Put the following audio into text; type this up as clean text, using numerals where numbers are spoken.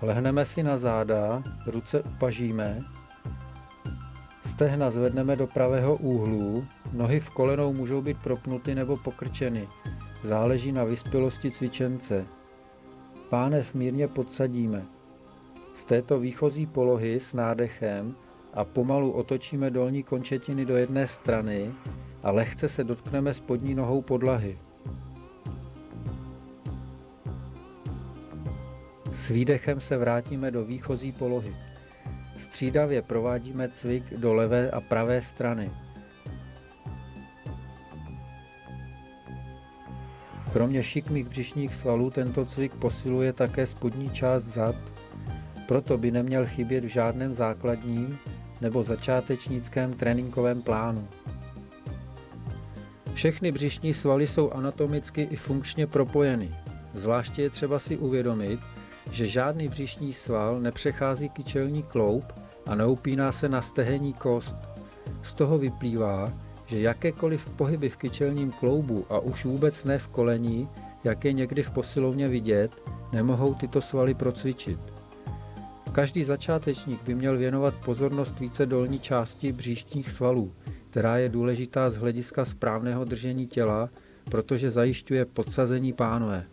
Lehneme si na záda, ruce upažíme, stehna zvedneme do pravého úhlu, nohy v kolenou můžou být propnuty nebo pokrčeny, záleží na vyspělosti cvičence. Pánev mírně podsadíme. Z této výchozí polohy s nádechem a pomalu otočíme dolní končetiny do jedné strany a lehce se dotkneme spodní nohou podlahy. S výdechem se vrátíme do výchozí polohy. Střídavě provádíme cvik do levé a pravé strany. Kromě šikmých břišních svalů tento cvik posiluje také spodní část zad, proto by neměl chybět v žádném základním nebo začátečnickém tréninkovém plánu. Všechny břišní svaly jsou anatomicky i funkčně propojeny. Zvláště je třeba si uvědomit, že žádný břišní sval nepřechází kyčelní kloub a neupíná se na stehenní kost. Z toho vyplývá, že jakékoliv pohyby v kyčelním kloubu a už vůbec ne v koleni, jak je někdy v posilovně vidět, nemohou tyto svaly procvičit. Každý začátečník by měl věnovat pozornost více dolní části bříšních svalů, která je důležitá z hlediska správného držení těla, protože zajišťuje podsazení pánve.